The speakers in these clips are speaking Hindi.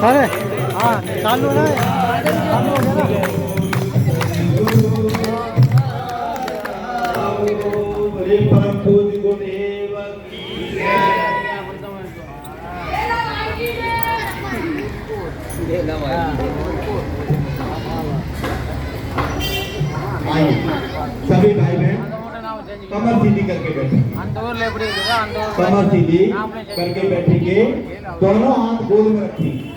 अरे हाँ चालू है, चालू हो गया ना। परम पूज्य गुरुदेव की आइए सभी भाई बहन कमर सीधी करके बैठे, कमर सीधी करके बैठेंगे। दोनों हाथ गोल में रखेंगे,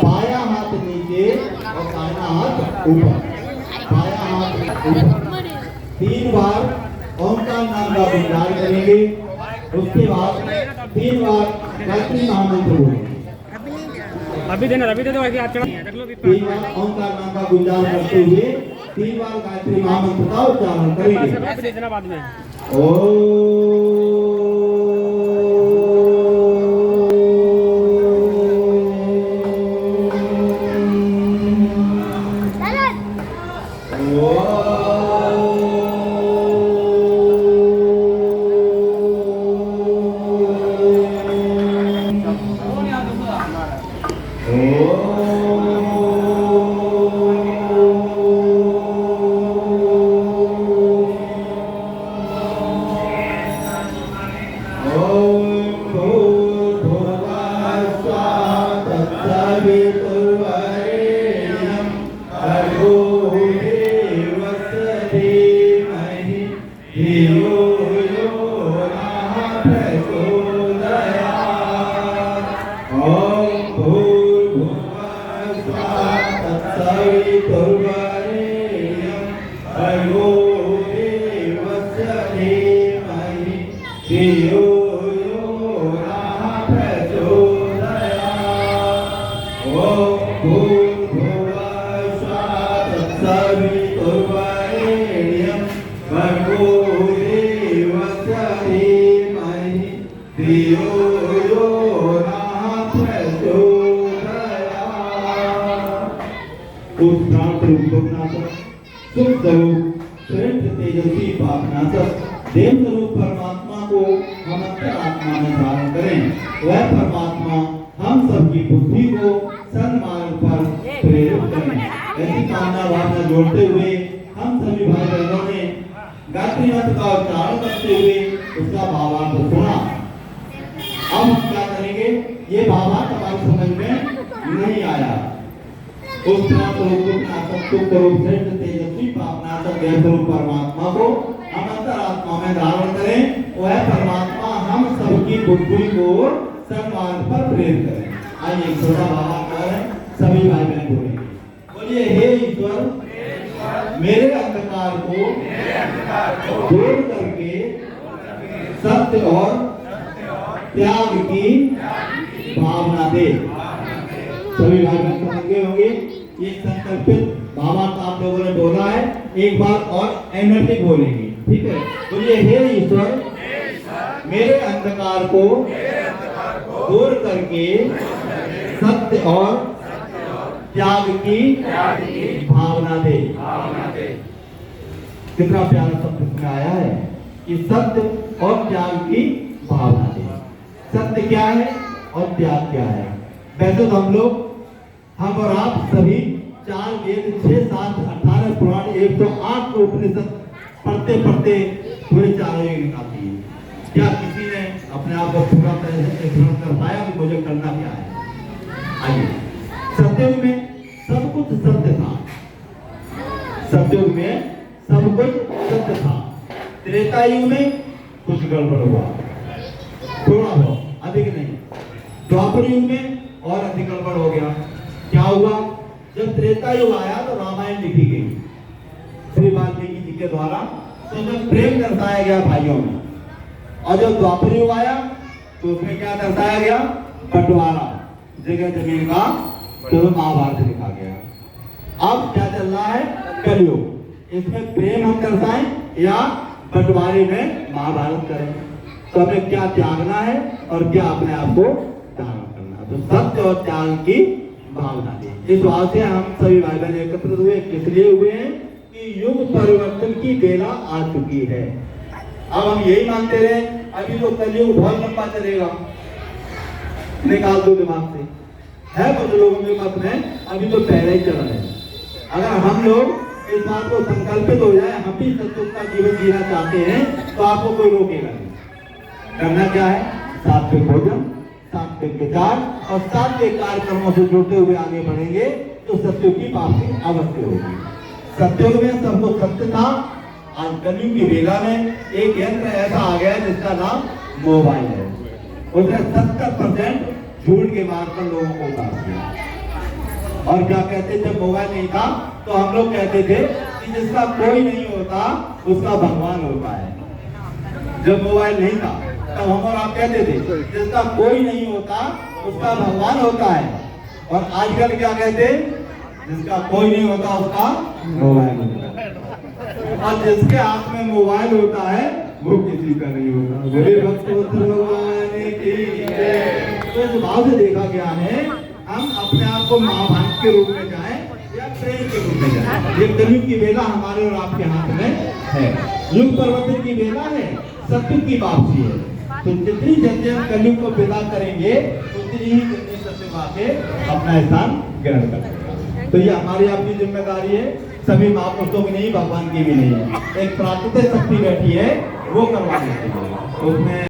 बायां हाथ नीचे और दाहिना हाथ ऊपर, बायां हाथ ऊपर। 3 बार ओंकार नाम का उच्चारण करेंगे। उसके बाद 3 बार गायत्री महामंत्र बोलेंगे। अभी देना, अभी दे दो, आगे आप चढ़ा। 3 बार ओंकार नाम का उच्चारण करते हुए 3 बार गायत्री महामंत्र का उच्चारण करेंगे। देना बाद में। देव स्वरूप परमात्मा को हम अंतरात्मा में धारण करें। वह परमात्मा हम सबकी बुद्धि को सन्मार्ग पर प्रेरित करें। ऐसी कामना भावना जोड़ते हुए हम सभी भाई बहनों ने गायत्री मंत्र का उच्चारण करते हुए उसका भावार्थ सुना। अब हम क्या करेंगे, ये भावार्थ हमारी समझ में नहीं आया। उस तेजस्वी पापनाशक देव स्वरूप परमात्मा को हम अंतरात्मा में धारण करें। वह परमात्मा हम सबकी बुद्धि को सन्मार्ग पर प्रेरित करें। आइए एक छोटा भावार्थ है, सभी भाई बहन बोलेंगे। बोलिए, हे ईश्वर, मेरे अंधकार को दूर करके सत्य और त्याग की भावना दे। सभी भाई बहन समझ गए होंगे। ये संकल्पित भावार्थ आप लोगों ने बोला है, एक बार और एनर्जिक बोलेंगे, ठीक है। बोलिए, हे ईश्वर, मेरे अंधकार को दूर करके सत्य और त्याग की भावना दे। कितना प्यारा शब्द इसमें आया है कि सत्य और त्याग की भावना दे। सत्य क्या है और त्याग क्या है? वैसे तो हम और आप सभी 4 वेद, 6, 7, 18 पुराण, 108 उपनिषद पढ़ते पढ़ते पूरे 4 योग निकालती है। क्या किसी ने अपने आप को पूरा तरह से ग्रहण कर पाया कि मुझे करना क्या है? आइए, सतयुग में सब कुछ सत्य था, सतयुग में सब कुछ सत्य था। त्रेता युग में कुछ गड़बड़ हुआ, थोड़ा बहुत, अधिक नहीं। द्वापर युग में और अधिक गड़बड़ हो गया। क्या हुआ? जब त्रेता युग आया तो रामायण लिखी गई श्री वाल्मीकि जी के द्वारा, तो जब प्रेम दर्शाया गया भाइयों में। और जब द्वापर युग आया तो उसमें क्या दर्शाया गया? बंटवारा, जगह जमीन का, तो महाभारत लिखा गया। अब क्या चल रहा है? कलयुग। इसमें प्रेम हम दर्शाएं या बंटवारे में महाभारत करें? तो हमें क्या त्यागना है और क्या अपने आप को धारण करना है? तो सत्य और त्याग की भावना दी। इस बात से हम सभी भाई बहन एकत्रित हुए, किस लिए हुए हैं कि युग परिवर्तन की बेला आ चुकी है। अब हम यही मानते रहे अभी तो कलयुग बहुत लंबा चलेगा, निकाल दो दिमाग से। है कुछ लोगों के मत में अभी तो पहले ही चल रहे हैं। अगर हम लोग इस बात को संकल्पित हो जाए, हम भी सतयुग का जीवन जीना चाहते हैं, तो आपको कोई रोकेगा नहीं। करना क्या है? सात्विक भोजन, सात्विक विचार और सात्विक कार्यक्रमों से जुड़ते हुए आगे बढ़ेंगे तो सत्युग की प्राप्ति अवश्य होगी। सत्युग में सब तो सत्य था। आज कलयुग की बेला में एक यंत्र ऐसा आ गया जिसका नाम मोबाइल है। उसने 70% झूठ के मार्ग पर लोगों को उतार दिया। और क्या कहते, जब मोबाइल नहीं था तो हम लोग कहते थे कि जिसका कोई नहीं होता उसका भगवान होता है। जब मोबाइल नहीं था तब हम और आप कहते थे जिसका कोई नहीं होता उसका भगवान होता है। और आजकल क्या कहते, जिसका कोई नहीं होता उसका मोबाइल होता है। और जिसके हाथ में मोबाइल होता है वो किसी का नहीं होता। बोले भक्तवत्सल भगवान की जय। तो इस भाव से देखा गया है, हम अपने आप को महाभारत के रूप में जाएं या प्रेम के रूप में जाएं। ये कलयुग की बेला हमारे और आपके हाथ में है। युग परिवर्तन की बेला है, सत्युग की वापसी है। तो जितनी जल्दी हम कलयुग को विदा करेंगे उतनी ही जल्दी सत्युग आके अपना स्थान ग्रहण करेगा। तो ये हमारी आपकी जिम्मेदारी है। सभी महापुरुषों की नहीं, भगवान की भी नहीं है। एक प्राकृतिक शक्ति बैठी है वो करवाने के लिए, उसमें